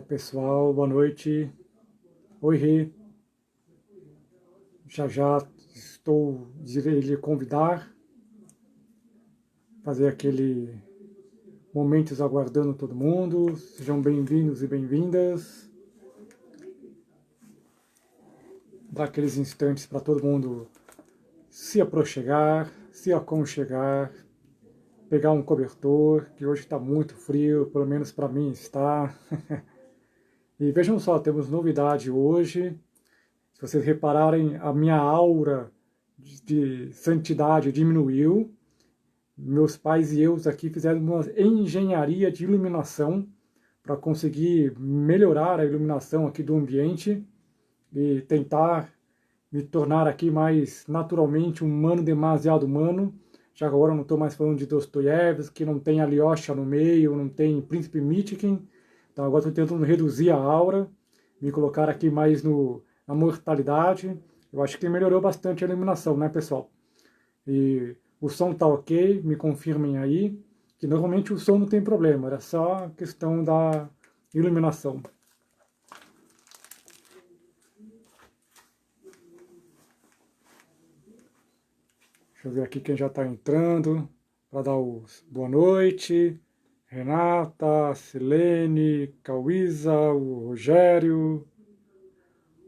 Pessoal, boa noite. Oi, Rê. Já já irei lhe convidar, fazer aquele momentos aguardando todo mundo. Sejam bem-vindos e bem-vindas. Dar aqueles instantes para todo mundo se aproximar, se aconchegar, pegar um cobertor, que hoje está muito frio, pelo menos para mim está. E vejam só, temos novidade hoje. Se vocês repararem, a minha aura de santidade diminuiu. Meus pais e eu aqui fizeram uma engenharia de iluminação para conseguir melhorar a iluminação aqui do ambiente e tentar me tornar aqui mais naturalmente um humano demasiado humano. Já agora eu não estou mais falando de Dostoiévski, que não tem Alyosha no meio, não tem Príncipe Mitikin. Então agora estou tentando reduzir a aura, me colocar aqui mais na mortalidade. Eu acho que melhorou bastante a iluminação, né, pessoal? E o som tá ok, me confirmem aí, que normalmente o som não tem problema, era só a questão da iluminação. Deixa eu ver aqui quem já está entrando, para dar os boa noite. Renata, Silene, Cauísa, o Rogério,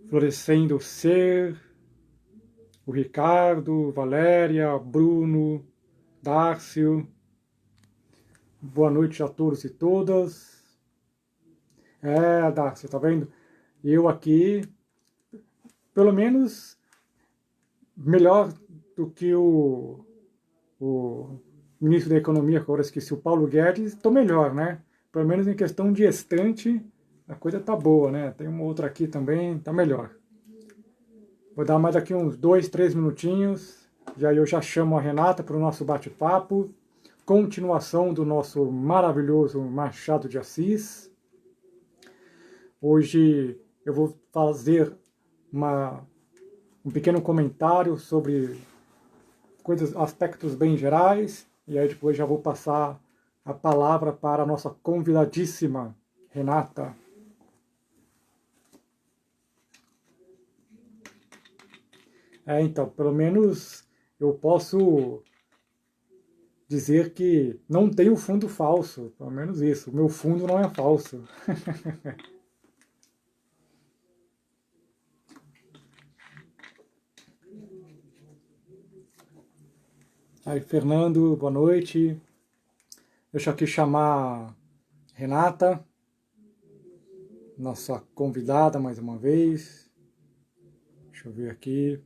Florescendo Ser, o Ricardo, Valéria, Bruno, Dárcio. Boa noite a todos e todas. Dárcio, tá vendo? Eu aqui, pelo menos, melhor do que o ministro da Economia, agora esqueci, o Paulo Guedes, estou melhor, né? Pelo menos em questão de estante, a coisa tá boa, né? Tem uma outra aqui também, tá melhor. Vou dar mais aqui uns 2, 3 minutinhos, e aí eu já chamo a Renata para o nosso bate-papo, continuação do nosso maravilhoso Machado de Assis. Hoje eu vou fazer um pequeno comentário sobre aspectos bem gerais, e aí depois já vou passar a palavra para a nossa convidadíssima, Renata. Então, pelo menos eu posso dizer que não tenho fundo falso, pelo menos isso, o meu fundo não é falso. Aí, Fernando, boa noite. Deixa eu aqui chamar Renata, nossa convidada mais uma vez. Deixa eu ver aqui.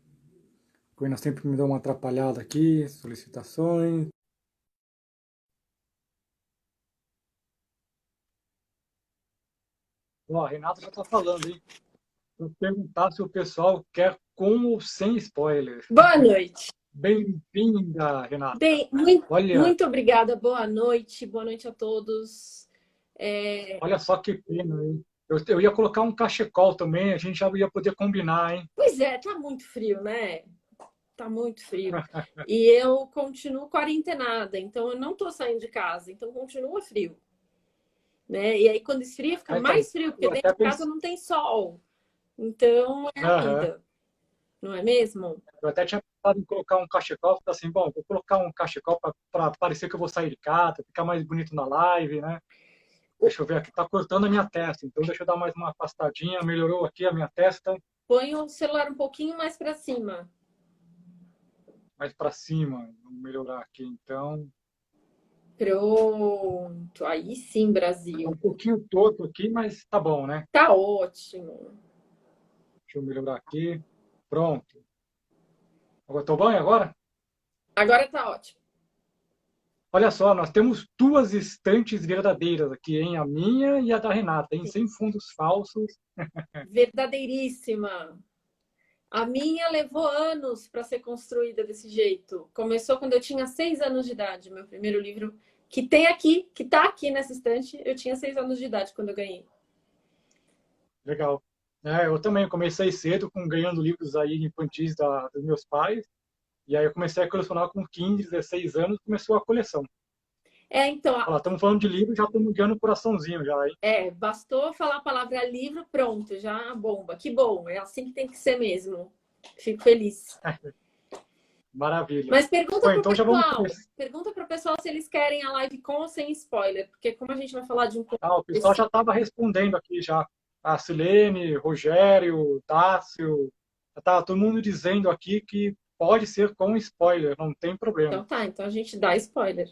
A Coina sempre me dá uma atrapalhada aqui, solicitações. Ó, a Renata já está falando, hein? Vou perguntar se o pessoal quer com ou sem spoiler. Boa noite. Bem-vinda, Renata. Bem, muito obrigada. Boa noite a todos. Olha só que pena, hein? Eu ia colocar um cachecol também, a gente já ia poder combinar, hein? Pois é, tá muito frio, né? Tá muito frio. E eu continuo quarentenada, então eu não tô saindo de casa, então continua frio. Né? E aí quando esfria fica mais frio, porque dentro de casa não tem sol. Então é a vida, não é mesmo? Eu até tinha pensado em colocar um cachecol, falei assim, bom, vou colocar um cachecol para parecer que eu vou sair de casa, ficar mais bonito na live, né? Deixa eu ver aqui, tá cortando a minha testa, então deixa eu dar mais uma afastadinha, melhorou aqui a minha testa. Põe o celular um pouquinho mais para cima. Mais para cima, vamos melhorar aqui então. Pronto, aí sim, Brasil. Um pouquinho torto aqui, mas tá bom, né? Tá ótimo. Deixa eu melhorar aqui. Pronto. Agora tô bom agora? Agora tá ótimo. Olha só, nós temos duas estantes verdadeiras aqui, hein? A minha e a da Renata, hein? Sem fundos falsos. Verdadeiríssima. A minha levou anos para ser construída desse jeito. Começou quando eu tinha 6 anos de idade. Meu primeiro livro, que tem aqui, que tá aqui nessa estante, eu tinha 6 anos de idade quando eu ganhei. Legal. Eu também comecei cedo ganhando livros aí infantis dos meus pais. E aí eu comecei a colecionar com 15, 16 anos, começou a coleção. Então, Olha lá, estamos falando de livro, já estamos guiando o coraçãozinho já, hein? bastou falar a palavra livro, pronto, já bomba. Que bom, é assim que tem que ser mesmo. Fico feliz. Maravilha. Mas pergunta Bom, pro então já vamos pessoal, começar. pergunta pro pessoal se eles querem a live com ou sem spoiler, porque como a gente vai falar de um conteúdo Ah, o pessoal já específico, estava respondendo aqui já. A Silene, Rogério, Tássio, já estava todo mundo dizendo aqui que pode ser com spoiler, não tem problema. então tá, então a gente dá spoiler.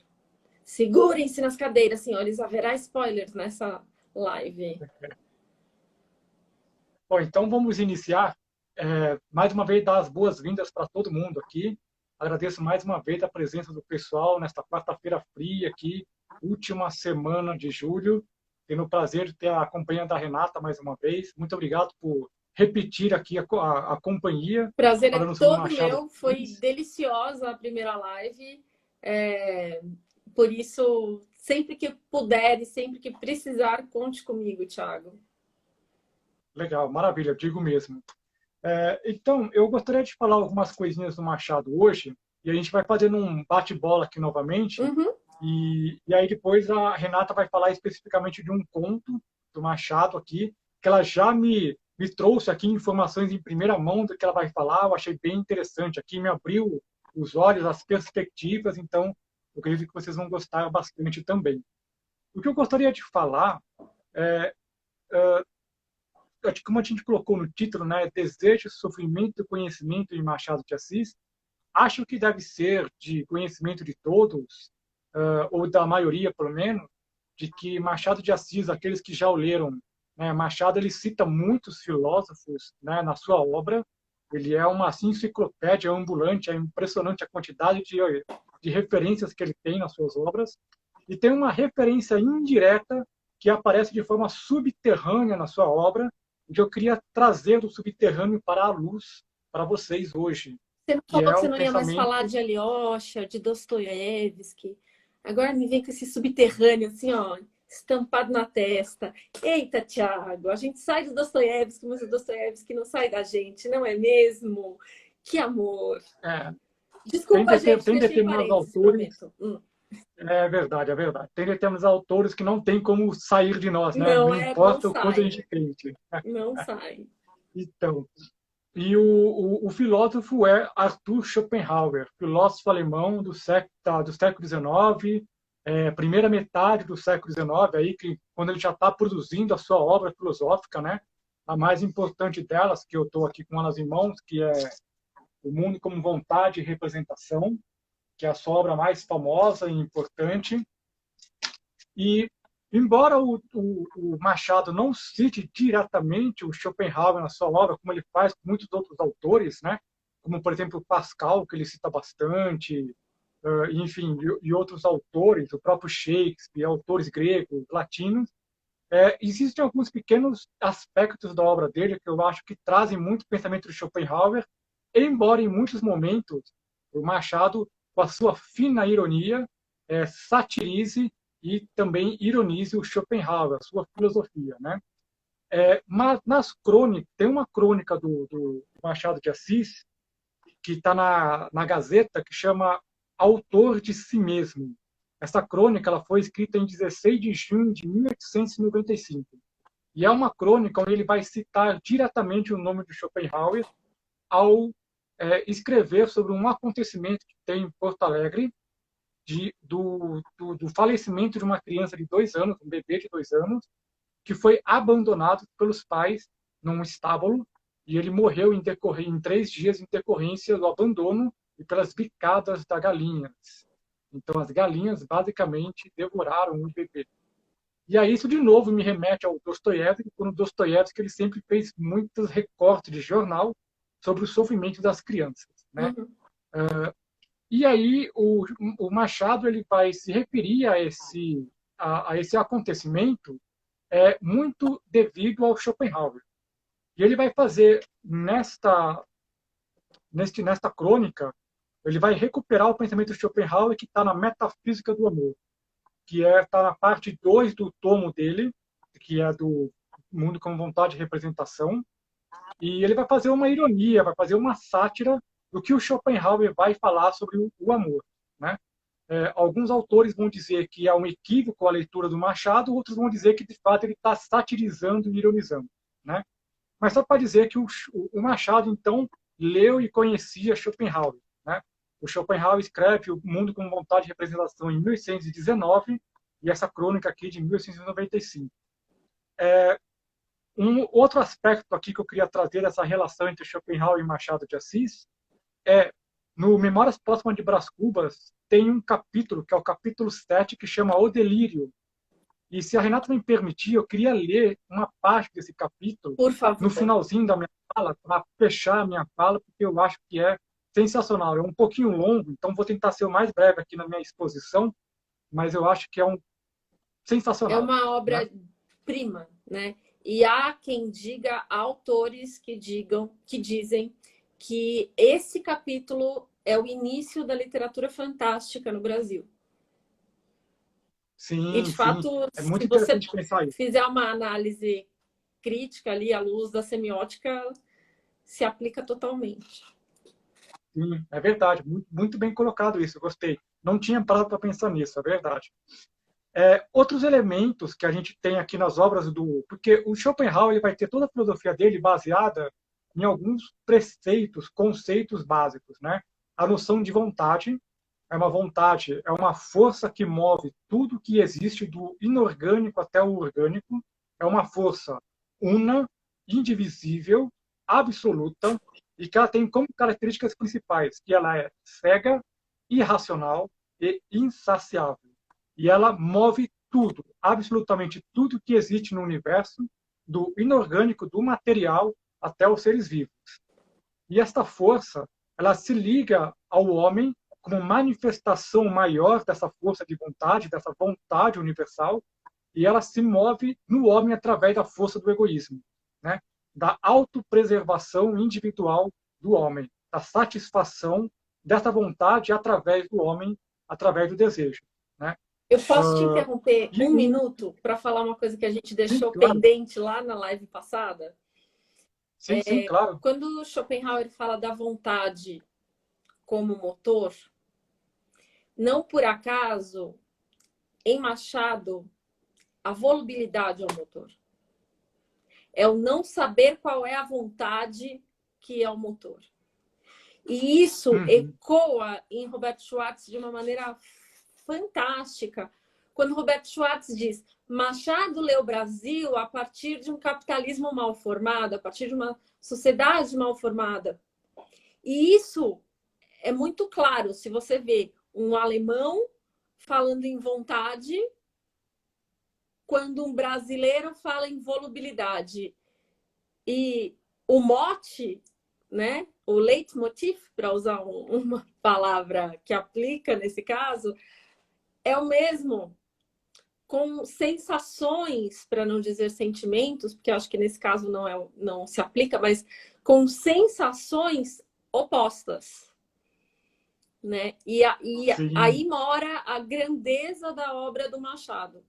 Segurem-se nas cadeiras, senhores, haverá spoilers nessa live. Bom, então vamos iniciar. Mais uma vez, dar as boas-vindas para todo mundo aqui. Agradeço mais uma vez a presença do pessoal nesta quarta-feira fria aqui, última semana de julho. Tendo o prazer de ter a companhia da Renata mais uma vez. Muito obrigado por repetir aqui a companhia, Prazer é falando sobre o todo Machado meu, de foi Assis. deliciosa a primeira live. É, por isso, sempre que puder e sempre que precisar, conte comigo, Thiago. Legal, maravilha, digo mesmo. Então, eu gostaria de falar algumas coisinhas do Machado hoje, e a gente vai fazendo um bate-bola aqui novamente, Uhum. e aí depois a Renata vai falar especificamente de um conto do Machado aqui, que ela já me trouxe aqui informações em primeira mão do que ela vai falar, eu achei bem interessante aqui, me abriu os olhos, as perspectivas, então eu acredito que vocês vão gostar bastante também. O que eu gostaria de falar é, como a gente colocou no título, né, desejo, sofrimento e conhecimento em Machado de Assis, acho que deve ser de conhecimento de todos, ou da maioria, pelo menos, de que Machado de Assis, aqueles que já o leram, né, Machado ele cita muitos filósofos, né, na sua obra. Ele é uma assim, enciclopédia ambulante, é impressionante a quantidade de referências que ele tem nas suas obras. E tem uma referência indireta que aparece de forma subterrânea na sua obra, que eu queria trazer do subterrâneo para a luz para vocês hoje, Você não que falou é que você o não ia mais falar pensamento. de Alyosha, de Dostoiévski. Agora me vem com esse subterrâneo, assim, ó, estampado na testa. Eita, Thiago, a gente sai de Dostoiévski, mas o Dostoiévski não sai da gente, não é mesmo? Que amor. É, Desculpa, gente, tem fechei determinados parênteses, autores, prometo. é verdade, é verdade. Tem determinados autores que não tem como sair de nós, né? Não Não importa o quanto a sai, gente tente. não sai. Então, e o filósofo é Arthur Schopenhauer, filósofo alemão do século XIX, primeira metade do século XIX, aí que quando ele já está produzindo a sua obra filosófica, né? A mais importante delas, que eu estou aqui com elas em mãos, que é O Mundo como Vontade e Representação, que é a sua obra mais famosa e importante. E, embora o Machado não cite diretamente o Schopenhauer na sua obra, como ele faz com muitos outros autores, né? Como, por exemplo, Pascal, que ele cita bastante, enfim, e outros autores, o próprio Shakespeare, autores gregos, latinos, existem alguns pequenos aspectos da obra dele que eu acho que trazem muito pensamento de Schopenhauer, embora em muitos momentos o Machado, com a sua fina ironia, satirize e também ironize o Schopenhauer, a sua filosofia, né? Mas nas crônicas, tem uma crônica do Machado de Assis que está na Gazeta que chama Autor de Si Mesmo. Essa crônica ela foi escrita em 16 de junho de 1895. E é uma crônica onde ele vai citar diretamente o nome de Schopenhauer ao escrever sobre um acontecimento que tem em Porto Alegre, do falecimento de uma criança de 2 anos, um bebê de 2 anos, que foi abandonado pelos pais num estábulo, e ele morreu em 3 dias em decorrência do abandono e pelas bicadas das galinhas. Então, as galinhas basicamente devoraram o bebê. E aí isso de novo me remete ao Dostoiévski, quando Dostoiévski ele sempre fez muitos recortes de jornal sobre o sofrimento das crianças, né? Uhum. E aí o Machado ele vai se referir a esse acontecimento muito devido ao Schopenhauer. E ele vai fazer nesta crônica, ele vai recuperar o pensamento de Schopenhauer que está na Metafísica do Amor, que está na parte 2 do tomo dele, que é do Mundo com Vontade e Representação, e ele vai fazer uma ironia, vai fazer uma sátira do que o Schopenhauer vai falar sobre o amor, né? Alguns autores vão dizer que é um equívoco a leitura do Machado, outros vão dizer que, de fato, ele está satirizando e ironizando, né? Mas só para dizer que o Machado, então, leu e conhecia Schopenhauer, né? O Schopenhauer escreve O Mundo com Vontade de Representação em 1819 e essa crônica aqui de 1895. Um outro aspecto aqui que eu queria trazer dessa relação entre Schopenhauer e Machado de Assis no Memórias Póstumas de Brás Cubas, tem um capítulo, que é o capítulo 7, que chama O Delírio. E se a Renata me permitir, eu queria ler uma parte desse capítulo Por favor. no finalzinho da minha fala, para fechar a minha fala, porque eu acho que é sensacional. É um pouquinho longo, então vou tentar ser o mais breve aqui na minha exposição, mas eu acho que é sensacional. É uma obra-prima, né? E há quem diga, autores que dizem que esse capítulo é o início da literatura fantástica no Brasil. Sim, e, de fato, é muito se você interessante pensar isso. fizer uma análise crítica ali, à luz da semiótica, se aplica totalmente. Sim, é verdade. Muito, muito bem colocado isso, eu gostei. Não tinha parado para pensar nisso, é verdade. Outros elementos que a gente tem aqui nas obras do... Porque o Schopenhauer ele vai ter toda a filosofia dele baseada em alguns preceitos, conceitos básicos, né? A noção de vontade é uma força que move tudo que existe, do inorgânico até o orgânico. É uma força una, indivisível, absoluta, e que ela tem como características principais que ela é cega, irracional e insaciável. E ela move tudo, absolutamente tudo que existe no universo, do inorgânico, do material, até os seres vivos. E esta força, ela se liga ao homem como manifestação maior dessa força de vontade, dessa vontade universal, e ela se move no homem através da força do egoísmo, né? Da autopreservação individual do homem, da satisfação dessa vontade através do homem, através do desejo, né? Eu posso te interromper um um minuto para falar uma coisa que a gente deixou claro. pendente lá na live passada? Sim, claro. Quando Schopenhauer fala da vontade como motor, não por acaso, em Machado, a volubilidade é o motor. É o não saber qual é a vontade que é o motor. E isso ecoa em Robert Schwartz de uma maneira fantástica. Quando Robert Schwartz diz: Machado leu o Brasil a partir de um capitalismo mal formado, a partir de uma sociedade mal formada. E isso é muito claro se você vê um alemão falando em vontade, quando um brasileiro fala em volubilidade. E o mote, né, o leitmotiv, para usar uma palavra que aplica nesse caso, é o mesmo, com sensações, para não dizer sentimentos, porque acho que nesse caso não se aplica, mas com sensações opostas. Né? E aí mora a grandeza da obra do Machado.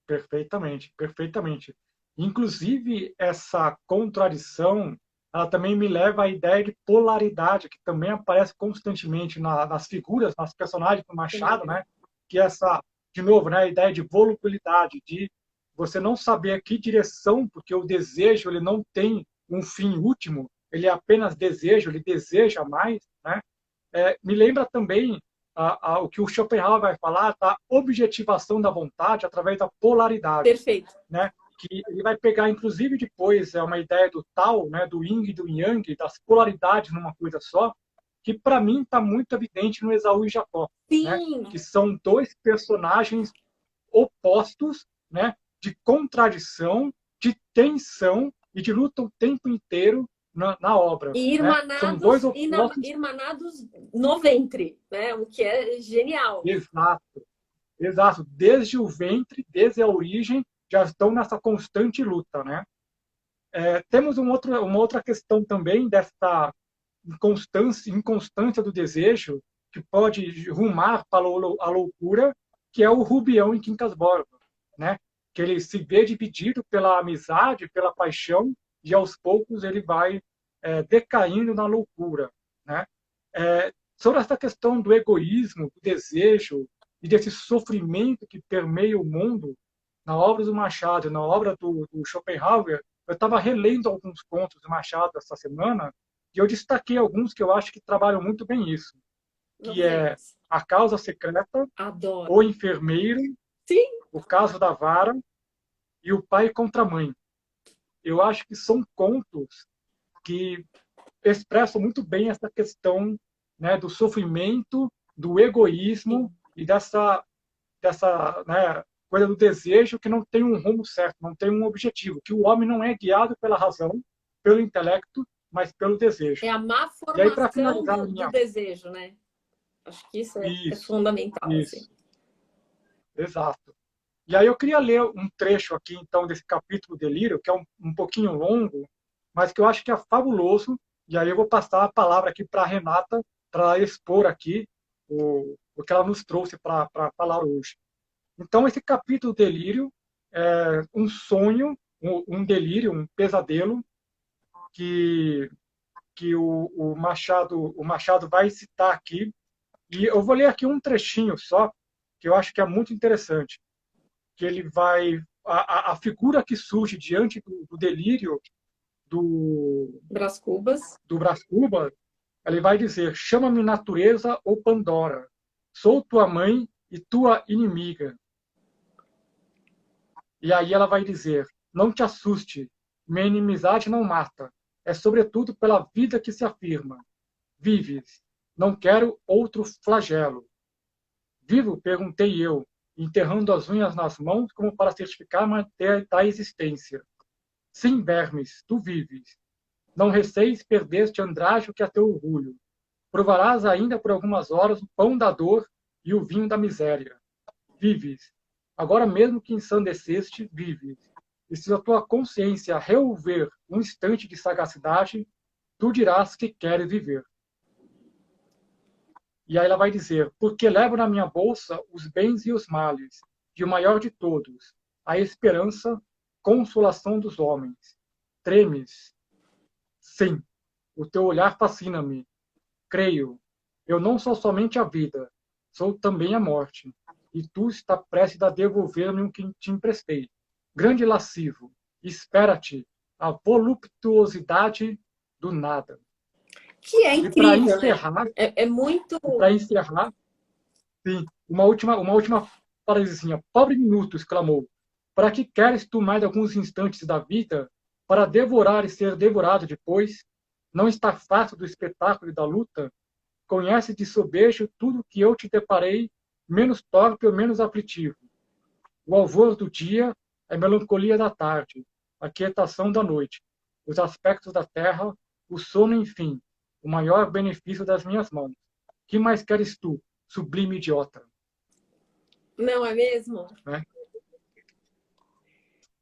Perfeitamente, perfeitamente. Inclusive, essa contradição, ela também me leva à ideia de polaridade, que também aparece constantemente nas figuras, nas personagens do Machado, né? Que é de novo, né, a ideia de volubilidade, de você não saber que direção, porque o desejo ele não tem um fim último, ele é apenas desejo, ele deseja mais, né? Me lembra também o que o Schopenhauer vai falar, da objetivação da vontade através da polaridade. Perfeito. Né? Que ele vai pegar, inclusive, depois, uma ideia do Tao, né, do Yin e do Yang, das polaridades numa coisa só, que para mim está muito evidente no Esaú e Jacó. Né? Que são dois personagens opostos, né, de contradição, de tensão e de luta o tempo inteiro na obra. E irmanados, né? São dois opostos... irmanados no ventre, né? O que é genial. Exato. Desde o ventre, desde a origem, já estão nessa constante luta. Né? Temos uma outra questão também dessa inconstância do desejo, que pode rumar para a loucura, que é o Rubião em Quincas Borba. Né? Que ele se vê dividido pela amizade, pela paixão, e aos poucos ele vai decaindo na loucura. Né? sobre essa questão do egoísmo, do desejo e desse sofrimento que permeia o mundo, na obra do Machado, na obra do Schopenhauer, eu estava relendo alguns contos do Machado essa semana e eu destaquei alguns que eu acho que trabalham muito bem isso, que Vamos é eles. A Causa Secreta, Adoro. O Enfermeiro, Sim. O Caso da Vara e O Pai contra a Mãe. Eu acho que são contos que expressam muito bem essa questão, né, do sofrimento, do egoísmo Sim. e dessa né, coisa do desejo que não tem um rumo certo, não tem um objetivo, que o homem não é guiado pela razão, pelo intelecto, mas pelo desejo. É a má E aí, para formação finalizar a do minha... desejo, né? Acho que isso é Isso, fundamental, assim. isso, exato. E aí eu queria ler um trecho aqui, então, desse capítulo Delírio, que é um pouquinho longo, mas que eu acho que é fabuloso. E aí eu vou passar a palavra aqui para a Renata, para expor aqui o que ela nos trouxe para falar hoje. Então, esse capítulo Delírio é um sonho, um delírio, um pesadelo que, que o Machado vai citar aqui. E eu vou ler aqui um trechinho só, que eu acho que é muito interessante, que ele vai... A figura que surge diante do delírio Brás Cubas. do Brás Cubas, ele vai dizer: chama-me natureza ou Pandora, sou tua mãe e tua inimiga. E aí ela vai dizer: não te assuste, minha inimizade não mata, é sobretudo pela vida que se afirma. Vives, não quero outro flagelo. Vivo? Perguntei eu, enterrando as unhas nas mãos como para certificar manter da existência. Sim, vermes, tu vives. Não receis perdeste andrajo que é teu orgulho. Provarás ainda por algumas horas o pão da dor e o vinho da miséria. Vives. Agora mesmo que ensandeceste, vives. E se a tua consciência revolver um instante de sagacidade, tu dirás que queres viver. E aí ela vai dizer: porque levo na minha bolsa os bens e os males, e o maior de todos, a esperança, consolação dos homens. Tremes? Sim, o teu olhar fascina-me. Creio, eu não sou somente a vida, sou também a morte. E tu está prestes a devolver-me o que te emprestei. Grande lascivo, espera-te a voluptuosidade do nada. Que é E para incrível, né? encerrar, É muito. e para encerrar, sim, uma última frasezinha. Pobre minuto, exclamou. Para que queres tu mais alguns instantes da vida para devorar e ser devorado depois? Não está fácil do espetáculo e da luta? Conhece de sobejo tudo que eu te deparei, menos torpe ou menos aflitivo. O alvor do dia, a melancolia da tarde, a quietação da noite, os aspectos da terra, o sono, enfim, o maior benefício das minhas mãos. Que mais queres tu, sublime idiota? Não é mesmo? Né?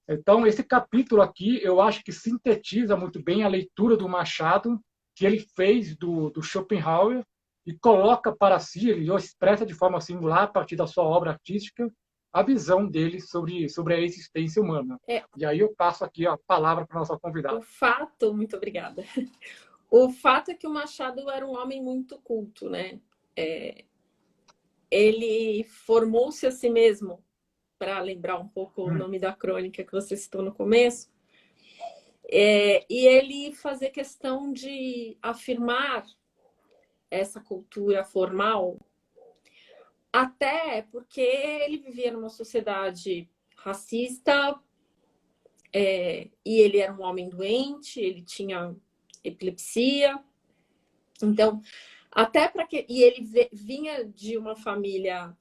Então, esse capítulo aqui, eu acho que sintetiza muito bem a leitura do Machado, que ele fez do Schopenhauer, e coloca para si, ele expressa de forma singular, a partir da sua obra artística, a visão dele sobre a existência humana. É, E aí eu passo aqui a palavra para a nossa convidada. o fato, muito obrigada. O fato é que o Machado era um homem muito culto, né? Ele formou-se a si mesmo, para lembrar um pouco o nome da crônica que você citou no começo, e ele fazia questão de afirmar essa cultura formal, até porque ele vivia numa sociedade racista, e ele era um homem doente, ele tinha epilepsia, então até para que... E ele vinha de uma família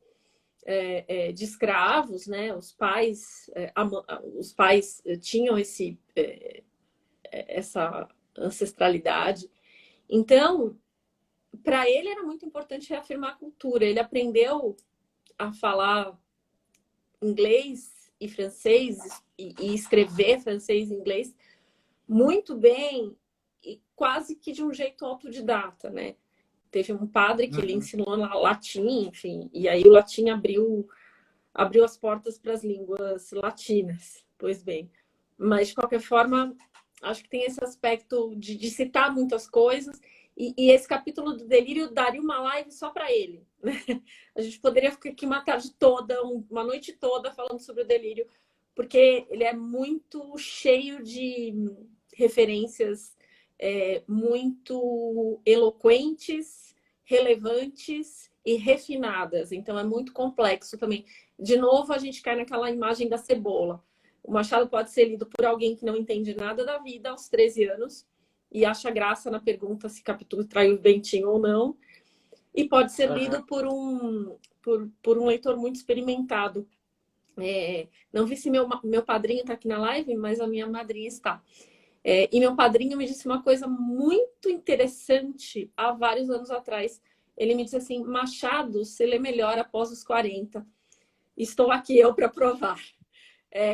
de escravos, né? Os pais tinham essa ancestralidade. Então, para ele era muito importante reafirmar a cultura. Ele aprendeu a falar inglês e francês e escrever francês e inglês muito bem e quase que de um jeito autodidata, né? Teve um padre que ele ensinou latim, enfim, e aí o latim abriu as portas para as línguas latinas. Pois bem, mas de qualquer forma, acho que tem esse aspecto de citar muitas coisas E esse capítulo do delírio daria uma live só para ele, né? A gente poderia ficar aqui uma tarde toda, uma noite toda falando sobre o delírio, porque ele é muito cheio de referências muito eloquentes, relevantes e refinadas. Então é muito complexo também. De novo, a gente cai naquela imagem da cebola. O Machado pode ser lido por alguém que não entende nada da vida aos 13 anos e acha graça na pergunta se Capitu traiu o Bentinho ou não. E pode ser lido por um leitor muito experimentado. Não vi se meu padrinho está aqui na live, mas a minha madrinha está. E meu padrinho me disse uma coisa muito interessante há vários anos atrás. Ele me disse assim, Machado se lê melhor após os 40. Estou aqui eu para provar.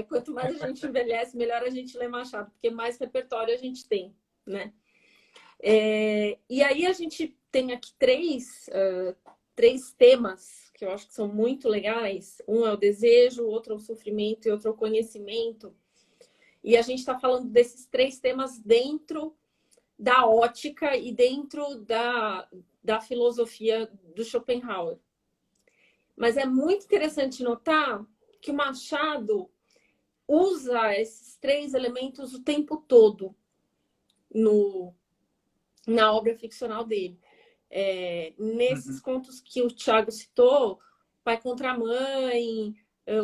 Quanto mais a gente envelhece, melhor a gente lê Machado, porque mais repertório a gente tem, né? E aí a gente tem aqui três temas que eu acho que são muito legais. Um é o desejo, outro é o sofrimento e outro é o conhecimento. E a gente está falando desses três temas dentro da ótica e dentro da filosofia do Schopenhauer. Mas é muito interessante notar que o Machado usa esses três elementos o tempo todo na obra ficcional dele. Nesses contos que o Thiago citou, Pai contra a Mãe,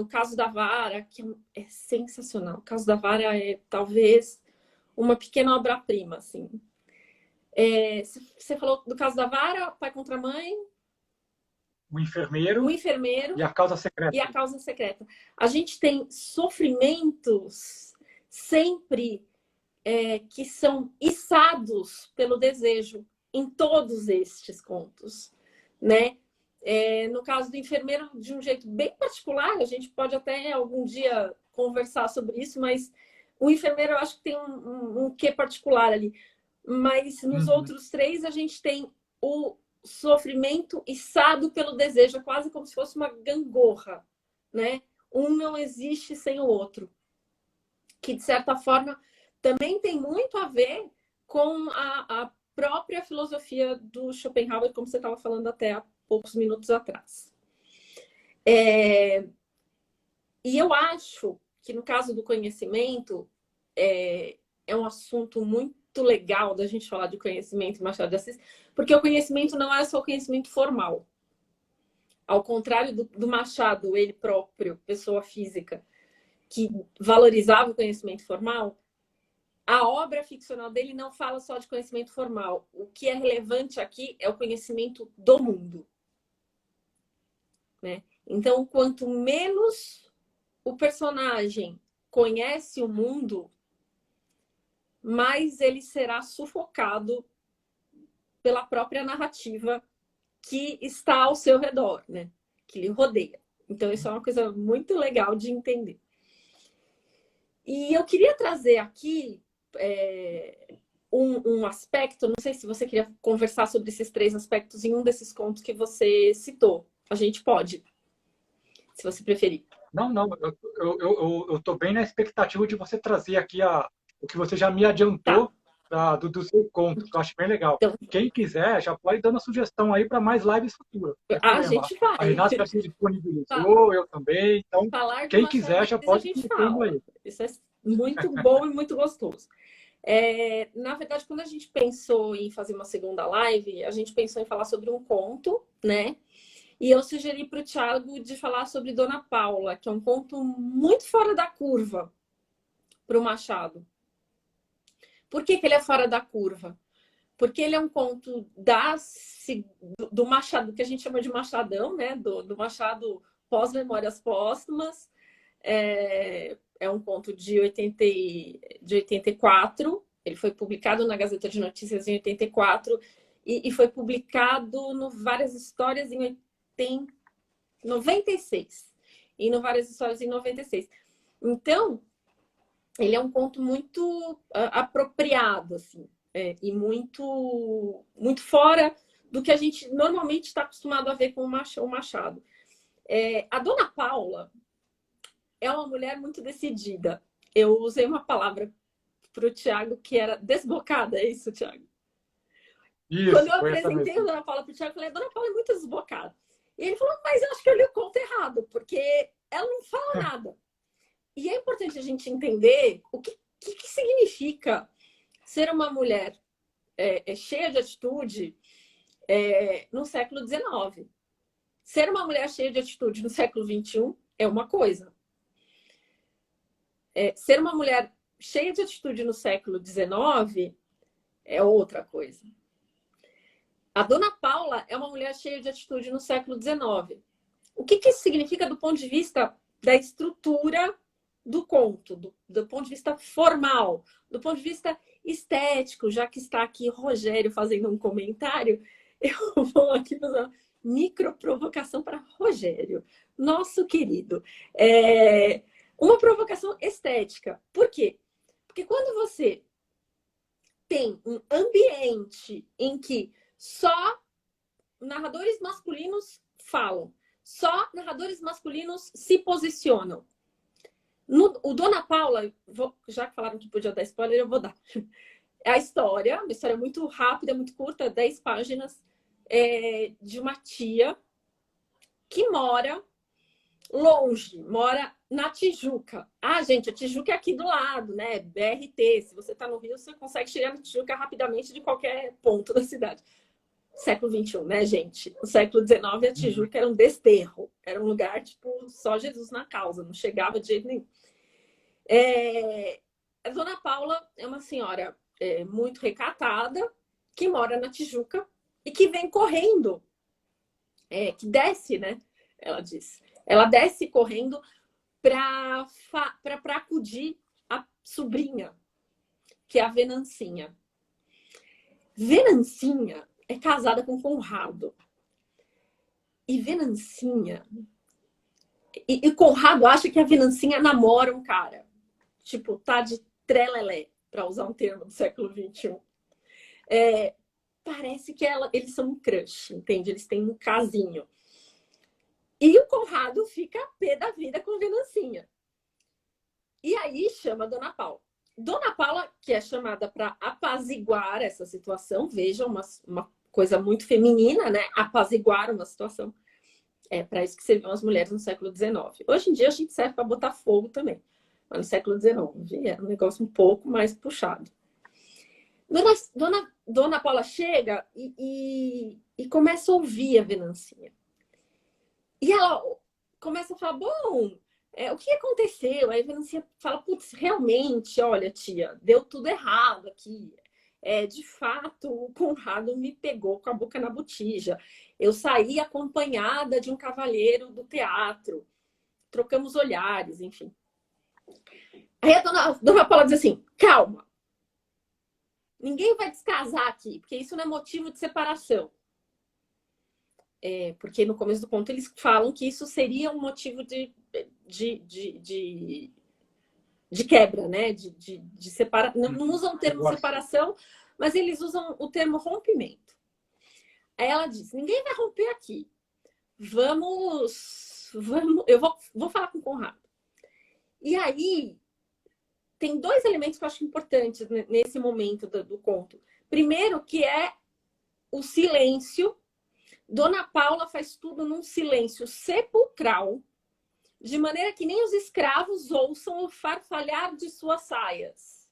o Caso da Vara, que é sensacional. O Caso da Vara é talvez uma pequena obra-prima, assim. Você falou do Caso da Vara, Pai contra a Mãe, O enfermeiro e a causa secreta. E a causa secreta. A gente tem sofrimentos sempre que são içados pelo desejo em todos estes contos, né? No caso do enfermeiro, de um jeito bem particular, a gente pode até algum dia conversar sobre isso, mas o enfermeiro eu acho que tem um quê particular ali. Mas nos outros três a gente tem o sofrimento içado pelo desejo, é quase como se fosse uma gangorra, né? Um não existe sem o outro. Que, de certa forma, também tem muito a ver com a própria filosofia do Schopenhauer, como você estava falando até há poucos minutos atrás. E eu acho que, no caso do conhecimento, é um assunto muito legal da gente falar de conhecimento em Machado de Assis, porque o conhecimento não é só o conhecimento formal. Ao contrário do Machado, ele próprio, pessoa física, que valorizava o conhecimento formal, a obra ficcional dele não fala só de conhecimento formal. O que é relevante aqui é o conhecimento do mundo, né? Então, quanto menos o personagem conhece o mundo, mais ele será sufocado pela própria narrativa que está ao seu redor, né? Que lhe rodeia. Então, isso é uma coisa muito legal de entender. E eu queria trazer aqui um aspecto, não sei se você queria conversar sobre esses três aspectos em um desses contos que você citou. A gente pode, se você preferir. Não, eu estou bem na expectativa de você trazer aqui o que você já me adiantou do seu conto, que eu acho bem legal. Então, quem quiser, já pode dar uma sugestão aí para mais lives futuras. A gente vai. A Renata já se disponibilizou, eu também. Então, quem quiser já pode ir aí. Isso é muito bom e muito gostoso. Na verdade, quando a gente pensou em fazer uma segunda live, a gente pensou em falar sobre um conto, né? E eu sugeri para o Thiago de falar sobre Dona Paula, que é um conto muito fora da curva para o Machado. Por que ele é fora da curva? Porque ele é um conto do Machado, que a gente chama de Machadão, né? Do Machado pós-Memórias Póstumas. É um conto de 84. Ele foi publicado na Gazeta de Notícias em 84 e foi publicado no Várias Histórias em 96. E no Várias Histórias em 96. Então, ele é um conto muito apropriado, assim, e muito fora do que a gente normalmente está acostumado a ver com o Machado. A Dona Paula é uma mulher muito decidida. Eu usei uma palavra para o Thiago que era desbocada, é isso, Thiago? Quando eu Isso, foi essa apresentei a mesmo. Dona Paula para o Thiago, eu falei, a Dona Paula é muito desbocada. E ele falou, mas eu acho que eu li o conto errado, porque ela não fala nada. E é importante a gente entender o que significa ser uma mulher cheia de atitude no século XIX. Ser uma mulher cheia de atitude no século XXI é uma coisa. Ser uma mulher cheia de atitude no século XIX é outra coisa. A Dona Paula é uma mulher cheia de atitude no século XIX. O que isso significa do ponto de vista da estrutura do conto, do ponto de vista formal, do ponto de vista estético, já que está aqui Rogério fazendo um comentário, eu vou aqui fazer uma micro provocação para Rogério, nosso querido. Uma provocação estética. Por quê? Porque quando você tem um ambiente em que só narradores masculinos falam, só narradores masculinos se posicionam. O Dona Paula, já que falaram que podia dar spoiler, eu vou dar. É a história, uma história muito rápida, muito curta, 10 páginas, de uma tia que mora longe, mora na Tijuca. Ah, gente, a Tijuca é aqui do lado, né? BRT. Se você está no Rio, você consegue chegar na Tijuca rapidamente de qualquer ponto da cidade. Século XXI, né, gente? No século XIX, a Tijuca era um desterro. Era um lugar, tipo, só Jesus na causa. Não chegava de jeito nenhum. A Dona Paula é uma senhora muito recatada, que mora na Tijuca e que vem correndo. Que desce, né? Ela diz. Ela desce correndo para acudir a sobrinha, que é a Venancinha. Venancinha é casada com Conrado. E Venancinha... E Conrado acha que a Venancinha namora um cara. Tipo, tá de trelelé, para usar um termo do século XXI. Parece que eles são um crush, entende? Eles têm um casinho. E o Conrado fica pé da vida com a Venancinha. E aí chama a Dona Paula. Dona Paula, que é chamada para apaziguar essa situação, veja, uma coisa muito feminina, né? Apaziguar uma situação. É para isso que serviam as mulheres no século XIX. Hoje em dia a gente serve para botar fogo também. Mas no século XIX era um negócio um pouco mais puxado. Dona Paula chega e começa a ouvir a Venancinha. E ela começa a falar, bom, o que aconteceu? Aí a Venancinha fala, putz, realmente, olha, tia, deu tudo errado aqui. De fato, o Conrado me pegou com a boca na botija. Eu saí acompanhada de um cavalheiro do teatro. Trocamos olhares, enfim. Aí a dona Paula diz assim, calma. Ninguém vai descasar aqui, porque isso não é motivo de separação. Porque no começo do conto eles falam que isso seria um motivo de quebra, né? De separação. Não usam o termo separação, mas eles usam o termo rompimento. Aí ela diz, ninguém vai romper aqui. Vamos, eu vou falar com o Conrado. E aí, tem dois elementos que eu acho importantes nesse momento do conto. Primeiro, que é o silêncio. Dona Paula faz tudo num silêncio sepulcral, de maneira que nem os escravos ouçam o farfalhar de suas saias.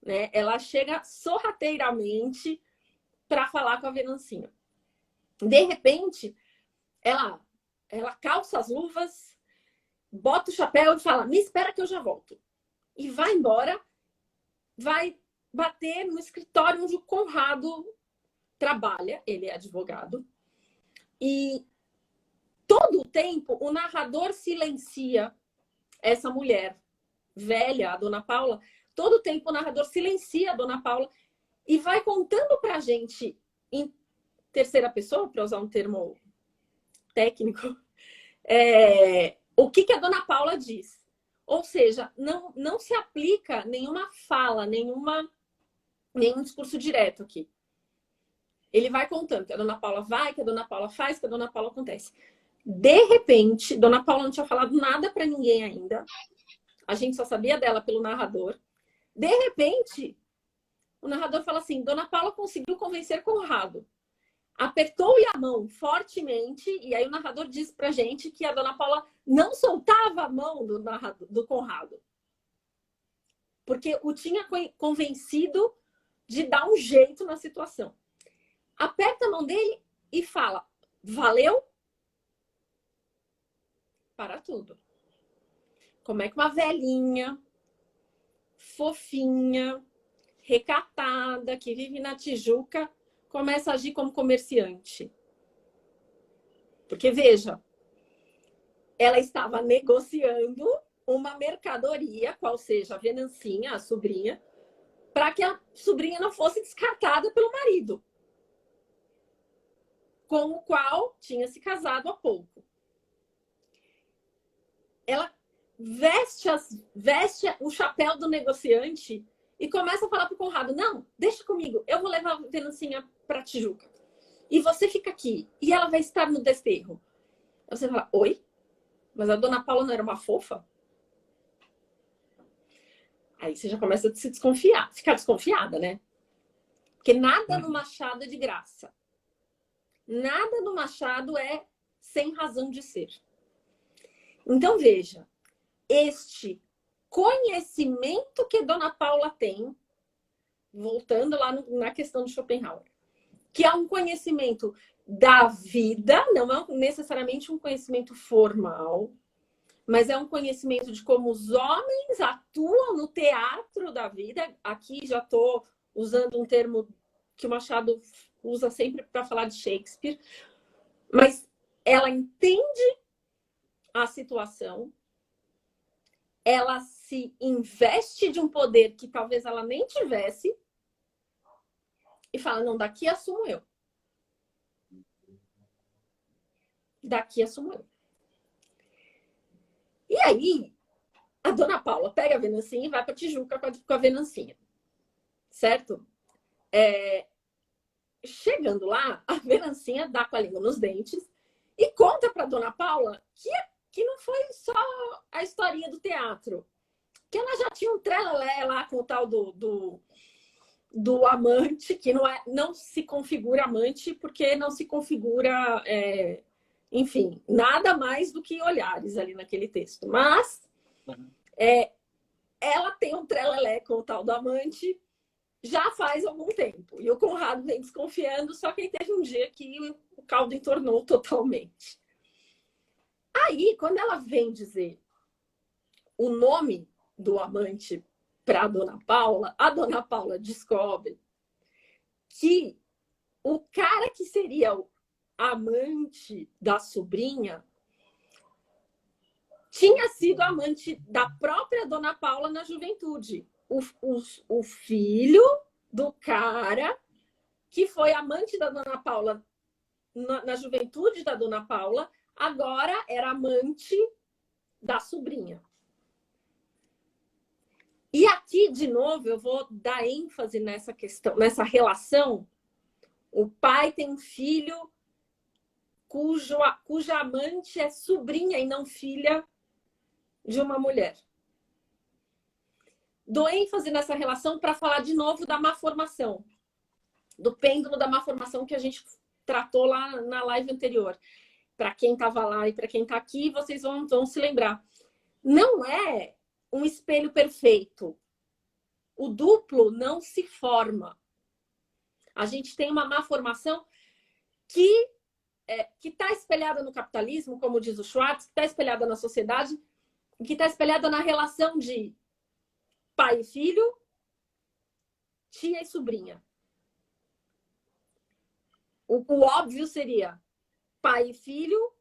Né? Ela chega sorrateiramente para falar com a Venancinha. De repente, ela calça as luvas, bota o chapéu e fala, me espera que eu já volto. E vai embora, vai bater no escritório onde o Conrado trabalha, ele é advogado, e todo o tempo o narrador silencia essa mulher velha, a Dona Paula, todo o tempo o narrador silencia a Dona Paula e vai contando pra gente em terceira pessoa, para usar um termo técnico, o que a Dona Paula diz. Ou seja, não se aplica nenhuma fala, nenhum discurso direto aqui. Ele vai contando que a Dona Paula vai, que a Dona Paula faz, que a Dona Paula acontece. De repente, Dona Paula não tinha falado nada para ninguém ainda. A gente só sabia dela pelo narrador. De repente, o narrador fala assim, Dona Paula conseguiu convencer Conrado. Apertou-lhe a mão fortemente, e aí o narrador diz pra gente que a Dona Paula não soltava a mão do Conrado. Porque o tinha convencido de dar um jeito na situação. Aperta a mão dele e fala, valeu? Para tudo. Como é que uma velhinha, fofinha, recatada, que vive na Tijuca, começa a agir como comerciante? Porque, veja, ela estava negociando uma mercadoria, qual seja a Venancinha, a sobrinha, para que a sobrinha não fosse descartada pelo marido, com o qual tinha se casado há pouco. Ela veste o chapéu do negociante e começa a falar para o Conrado, não, deixa comigo, eu vou levar a Venancinha para Tijuca. E você fica aqui. E ela vai estar no desterro. Aí você fala, oi? Mas a Dona Paula não era uma fofa? Aí você já começa a se desconfiar, ficar desconfiada, né? Porque nada no Machado é de graça. Nada no Machado é sem razão de ser. Então, veja, este conhecimento que Dona Paula tem, voltando lá na questão de Schopenhauer, que é um conhecimento da vida, não é necessariamente um conhecimento formal, mas é um conhecimento de como os homens atuam no teatro da vida. Aqui já estou usando um termo que o Machado usa sempre para falar de Shakespeare, mas ela entende a situação, ela se investe de um poder que talvez ela nem tivesse e fala, não, daqui assumo eu. Daqui assumo eu. E aí, a Dona Paula pega a Venancinha e vai para Tijuca com a Venancinha. Certo? Chegando lá, a Venancinha dá com a língua nos dentes e conta para Dona Paula que não foi só a historinha do teatro. Que ela já tinha um trelelé lá com o tal do amante, que não se configura amante, porque não se configura, enfim, nada mais do que olhares ali naquele texto. Mas ela tem um trelelé com o tal do amante já faz algum tempo. E o Conrado vem desconfiando, só que teve um dia que o caldo entornou totalmente. Aí, quando ela vem dizer o nome do amante para a Dona Paula descobre que o cara que seria o amante da sobrinha tinha sido amante da própria Dona Paula na juventude. O filho do cara que foi amante da Dona Paula na juventude da Dona Paula, agora era amante da sobrinha. E aqui, de novo, eu vou dar ênfase nessa questão, nessa relação. O pai tem um filho cuja amante é sobrinha e não filha de uma mulher. Dou ênfase nessa relação para falar de novo da má formação, do pêndulo da má formação que a gente tratou lá na live anterior. Para quem estava lá e para quem está aqui, vocês vão se lembrar. Não é um espelho perfeito. O duplo não se forma. A gente tem uma má formação que está espelhada no capitalismo, como diz o Schwartz, que está espelhada na sociedade, que está espelhada na relação de pai e filho, tia e sobrinha. O óbvio seria pai e filho,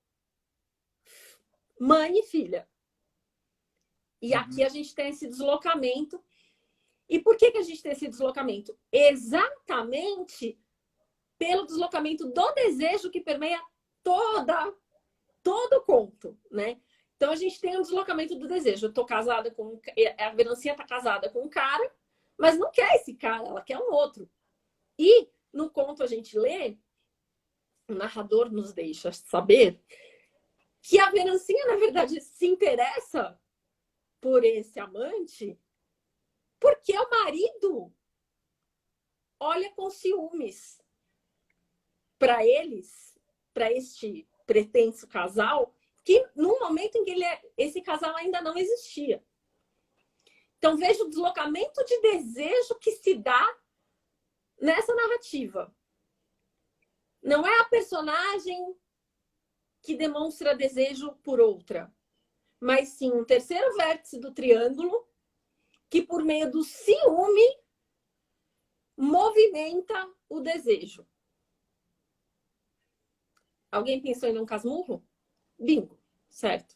mãe e filha. E aqui a gente tem esse deslocamento. E por que a gente tem esse deslocamento? Exatamente pelo deslocamento do desejo que permeia todo o conto, né? Então a gente tem um deslocamento do desejo. Eu tô casada com... A Venancinha tá casada com um cara, mas não quer esse cara, ela quer um outro. E no conto a gente lê, o narrador nos deixa saber que a Venancinha, na verdade, se interessa por esse amante porque o marido olha com ciúmes para eles, para este pretenso casal, que no momento em que esse casal ainda não existia. Então, veja o deslocamento de desejo que se dá nessa narrativa. Não é a personagem que demonstra desejo por outra, mas sim um terceiro vértice do triângulo que, por meio do ciúme, movimenta o desejo. Alguém pensou em um casmurro? Bingo, certo.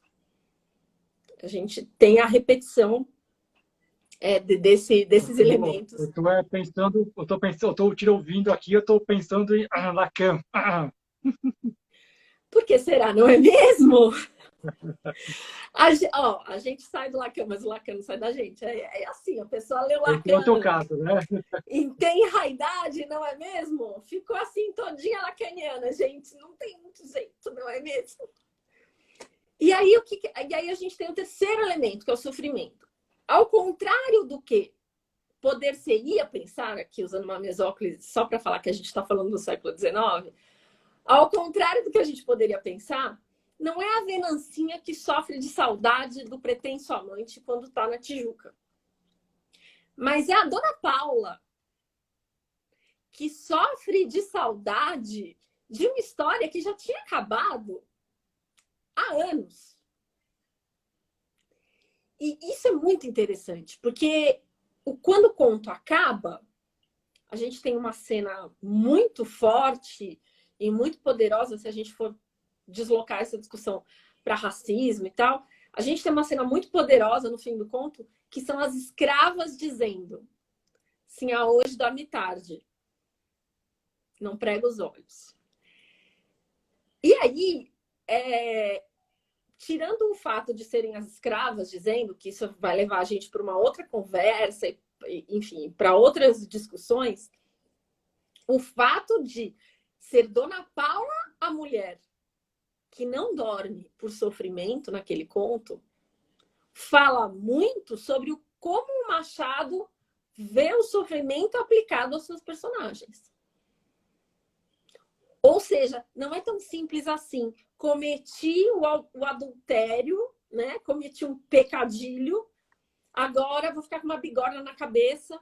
A gente tem a repetição desses elementos. Eu estou te ouvindo aqui, eu estou pensando em Lacan. Por que será, não é mesmo? A gente sai do Lacan, mas o Lacan não sai da gente. É assim, a pessoa leu Lacan. É o teu caso, né? Em tenra idade, não é mesmo? Ficou assim todinha lacaniana, gente. Não tem muito jeito, não é mesmo? E aí, a gente tem o terceiro elemento, que é o sofrimento. Ao contrário do que poder-se-ia pensar, aqui usando uma mesóclise, só para falar que a gente está falando do século XIX, ao contrário do que a gente poderia pensar, não é a Venancinha que sofre de saudade do pretenso amante quando está na Tijuca. Mas é a Dona Paula que sofre de saudade de uma história que já tinha acabado há anos. E isso é muito interessante, porque quando o conto acaba, a gente tem uma cena muito forte e muito poderosa, se a gente for deslocar essa discussão para racismo e tal. A gente tem uma cena muito poderosa no fim do conto, que são as escravas dizendo: Sinhá, hoje dorme tarde, não prega os olhos. E aí, tirando o fato de serem as escravas dizendo, que isso vai levar a gente para uma outra conversa, enfim, para outras discussões, o fato de ser Dona Paula a mulher que não dorme por sofrimento naquele conto, fala muito sobre como o Machado vê o sofrimento aplicado aos seus personagens. Ou seja, não é tão simples assim. Cometi o adultério, né? Cometi um pecadilho, agora vou ficar com uma bigorna na cabeça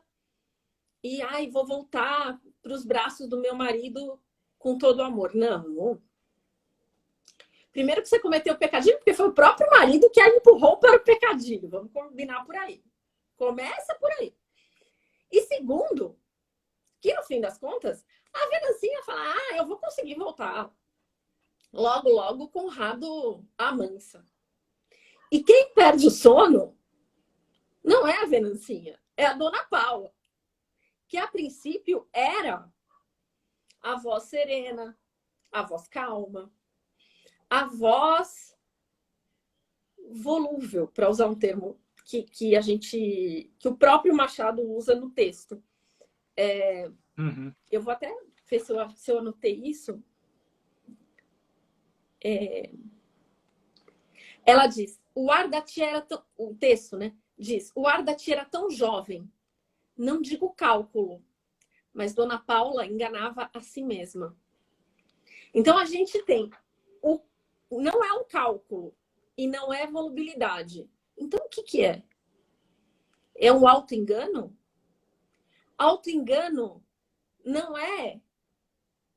e vou voltar para os braços do meu marido com todo o amor. Não. Primeiro que você cometeu o pecadilho, porque foi o próprio marido que a empurrou para o pecadilho. Vamos combinar por aí. Começa por aí. E segundo, que no fim das contas, a Venancinha fala: eu vou conseguir voltar. Logo, logo, Conrado amansa. E quem perde o sono não é a Venancinha, é a Dona Paula, que a princípio era a voz serena, a voz calma, a voz volúvel, para usar um termo que o próprio Machado usa no texto. Eu vou até ver se eu anotei isso. Ela diz: o ar da tia era tão... O texto, né? Diz: o ar da tia era tão jovem, não digo cálculo, mas Dona Paula enganava a si mesma. Então a gente tem não é um cálculo e não é volubilidade. Então o que é? É um auto-engano? Auto-engano não é,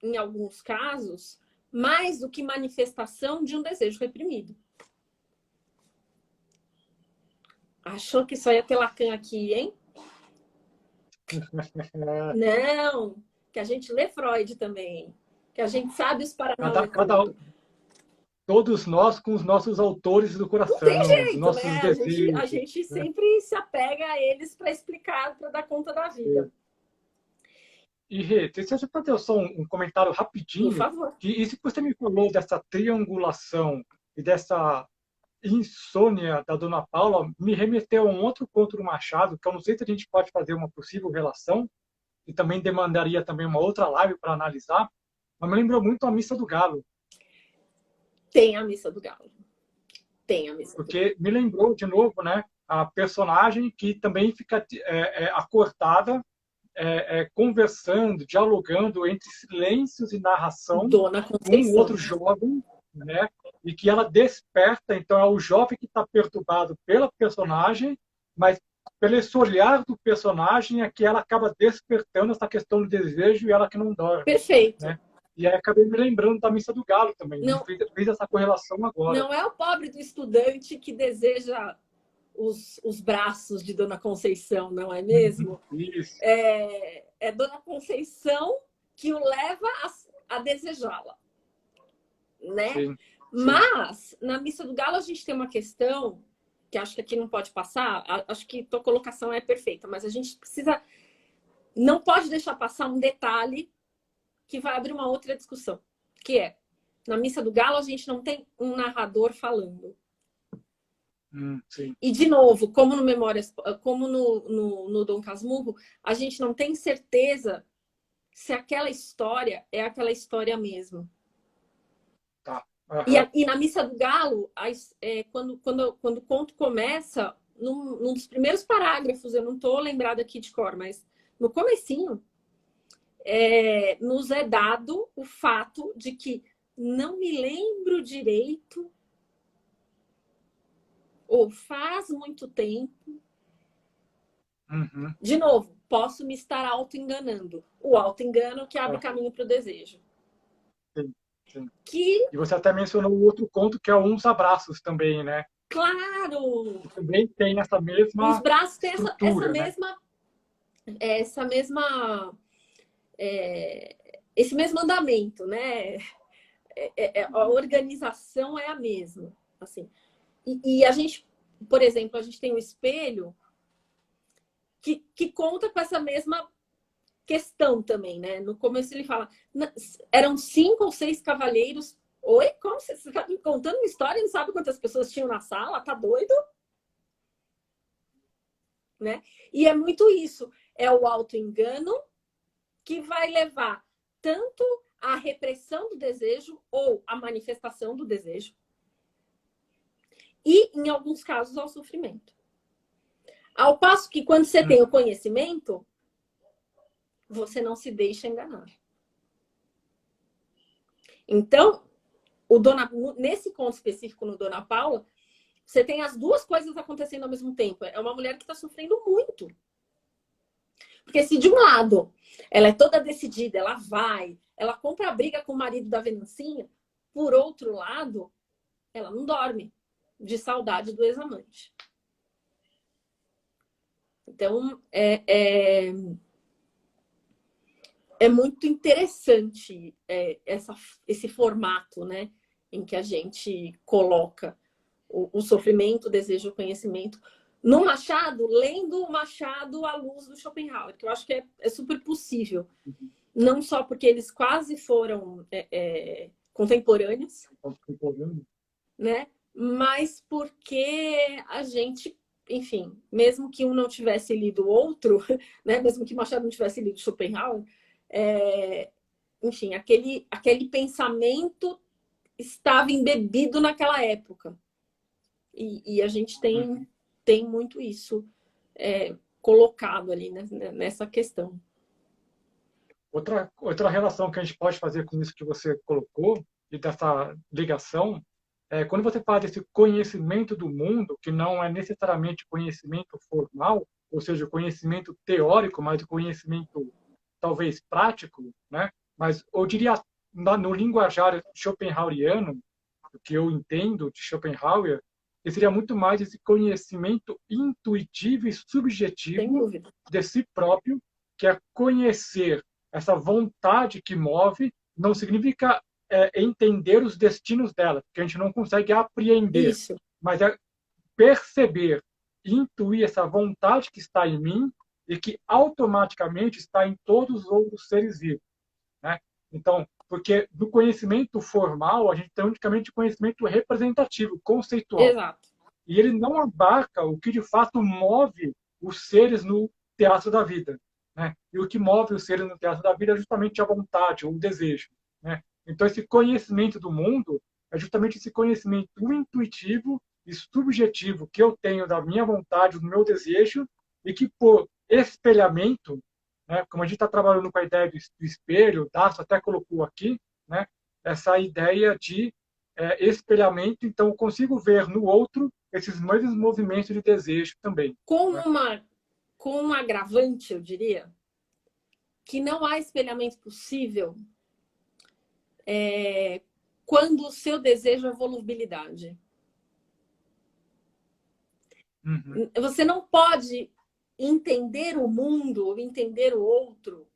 em alguns casos, mais do que manifestação de um desejo reprimido. Achou que só ia ter Lacan aqui, hein? Não, que a gente lê Freud também, que a gente sabe os Paranauê. Todos nós com os nossos autores do coração, não tem jeito, os nossos né? desejos. A gente sempre se apega a eles para explicar, para dar conta da vida. E, Rê, deixa eu fazer só um comentário rapidinho. Por favor. Que isso que você me falou dessa triangulação e dessa insônia da Dona Paula me remeteu a um outro conto do Machado, que eu não sei se a gente pode fazer uma possível relação, e também demandaria também uma outra live para analisar, mas me lembrou muito a Missa do Galo. Tem a Missa do Galo. Tem a Missa Porque do Galo. me lembrou, de novo, né, a personagem que também fica acordada conversando, dialogando entre silêncios e narração Dona com um Conceição. outro jovem, né? E que ela desperta, então é o jovem que está perturbado pela personagem, mas pelo esse olhar do personagem é que ela acaba despertando essa questão do desejo e ela que não dorme, Perfeito. né? E aí acabei me lembrando da Missa do Galo também, Não, fiz essa correlação agora. não é o pobre do estudante que deseja os braços de Dona Conceição, não é mesmo? Isso. É Dona Conceição que o leva a desejá-la, né? Sim. Mas, na Missa do Galo, a gente tem uma questão que acho que aqui não pode passar, acho que tua colocação é perfeita, mas a gente precisa, não pode deixar passar um detalhe que vai abrir uma outra discussão, que é, na Missa do Galo, a gente não tem um narrador falando. Sim. E, de novo, como no Memórias, como no Dom Casmurro, a gente não tem certeza se aquela história é aquela história mesmo. Tá. E na Missa do Galo, quando o conto começa, num dos primeiros parágrafos, eu não estou lembrada aqui de cor, mas no comecinho, nos é dado o fato de que não me lembro direito, ou faz muito tempo. De novo, posso me estar auto-enganando. O auto-engano que abre caminho para o desejo. Sim, sim. Que... E você até mencionou o outro conto, que é Uns Abraços também, né? Claro! Que também tem essa mesma Os braços têm estrutura, esse mesmo andamento, né? A organização é a mesma. Assim. E a gente, por exemplo, a gente tem um espelho que conta com essa mesma questão também, né? No começo ele fala, eram 5 ou 6 cavalheiros. Oi, como você está me contando uma história e não sabe quantas pessoas tinham na sala? Tá doido? Né? E é muito isso. É o auto-engano que vai levar tanto à repressão do desejo ou à manifestação do desejo e, em alguns casos, ao sofrimento. Ao passo que, quando você tem o conhecimento, você não se deixa enganar. Então, nesse conto específico no Dona Paula, você tem as duas coisas acontecendo ao mesmo tempo. É uma mulher que está sofrendo muito. Porque se de um lado ela é toda decidida, ela compra a briga com o marido da Venancinha, por outro lado, ela não dorme de saudade do ex-amante. Então, é muito interessante esse formato, né, em que a gente coloca o sofrimento, o desejo, o conhecimento no Machado, lendo o Machado à luz do Schopenhauer, que eu acho que é super possível. Não só porque eles quase foram contemporâneos, né, mas porque a gente, enfim, mesmo que um não tivesse lido o outro, né, mesmo que Machado não tivesse lido Schopenhauer, enfim, aquele pensamento estava embebido naquela época. E a gente tem muito isso colocado ali, né, nessa questão. Outra relação que a gente pode fazer com isso que você colocou, e dessa ligação, quando você fala desse conhecimento do mundo, que não é necessariamente conhecimento formal, ou seja, o conhecimento teórico, mas o conhecimento talvez prático, né? Mas eu diria, no linguajar schopenhaueriano, o que eu entendo de Schopenhauer, que seria muito mais esse conhecimento intuitivo e subjetivo de si próprio, que é conhecer essa vontade que move, não significa entender os destinos dela, porque a gente não consegue apreender, mas é perceber, intuir essa vontade que está em mim e que automaticamente está em todos os outros seres vivos, né? Então, porque do conhecimento formal, a gente tem unicamente conhecimento representativo, conceitual. Exato. E ele não abarca o que de fato move os seres no teatro da vida, né? E o que move os seres no teatro da vida é justamente a vontade, o desejo, né? Então, esse conhecimento do mundo é justamente esse conhecimento intuitivo e subjetivo que eu tenho da minha vontade, do meu desejo, e que, por espelhamento, né? Como a gente está trabalhando com a ideia do espelho, o Darcio até colocou aqui, né? Essa ideia de espelhamento, então eu consigo ver no outro esses mesmos movimentos de desejo também. Com Né? com um agravante, eu diria, que não há espelhamento possível quando o seu desejo é volubilidade. Uhum. Você não pode entender o mundo ou entender o outro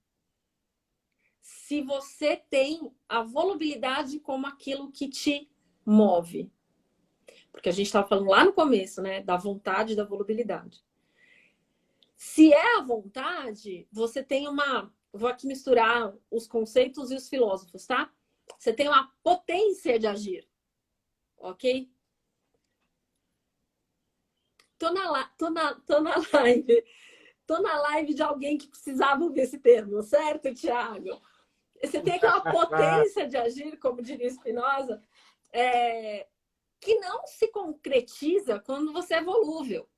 se você tem a volubilidade como aquilo que te move. Porque a gente estava falando lá no começo, né, da vontade e da volubilidade. Se é a vontade, você tem uma... Vou aqui misturar os conceitos e os filósofos, tá? Você tem uma potência de agir, ok? Tô na live. Tô na live de alguém que precisava ouvir esse termo, certo, Tiago? Você tem aqui uma potência de agir, como diria Spinoza, que não se concretiza quando você é volúvel.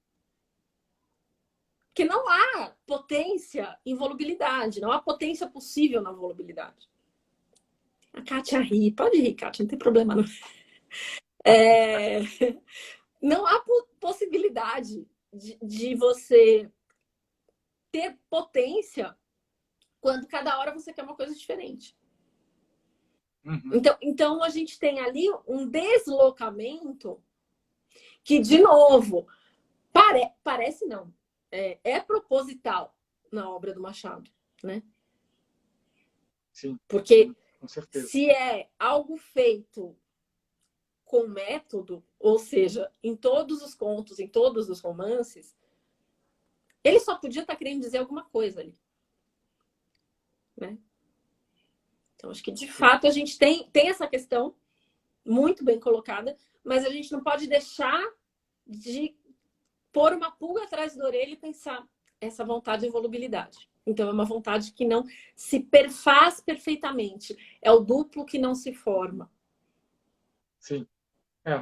Que não há potência em volubilidade, não há potência possível na volubilidade. A Kátia ri, pode rir, Kátia, não tem problema não. Não há possibilidade de você ter potência quando cada hora você quer uma coisa diferente. Uhum. Então a gente tem ali um deslocamento que, de novo, parece não, é proposital na obra do Machado, né? Sim, Porque sim, com certeza. se é algo feito com método, ou seja, em todos os contos, em todos os romances, ele só podia estar querendo dizer alguma coisa ali, né? Então, acho que, de fato, a gente tem essa questão muito bem colocada, mas a gente não pode deixar de pôr uma pulga atrás da orelha e pensar essa vontade de volubilidade. Então, é uma vontade que não se perfaz perfeitamente. É o duplo que não se forma. Sim.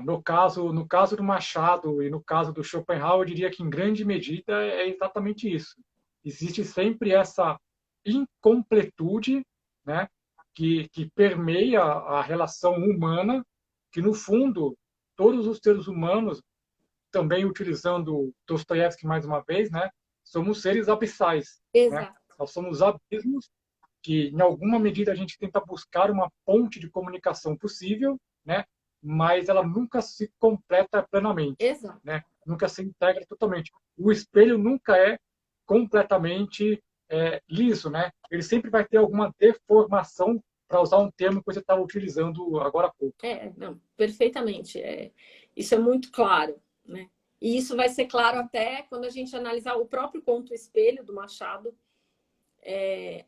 No caso do Machado e no caso do Schopenhauer, eu diria que em grande medida é exatamente isso. Existe sempre essa incompletude, né, que permeia a relação humana, que no fundo todos os seres humanos, também utilizando Dostoiévski mais uma vez, né, somos seres abissais, né? Exato. Nós somos abismos que, em alguma medida, a gente tenta buscar uma ponte de comunicação possível, né? Mas ela nunca se completa plenamente, Exato. né? Nunca se integra totalmente. O espelho nunca é completamente liso, né? Ele sempre vai ter alguma deformação, para usar um termo que você estava utilizando agora há pouco. Não, perfeitamente. Isso é muito claro, né? E isso vai ser claro até quando a gente analisar o próprio conto Espelho, do Machado.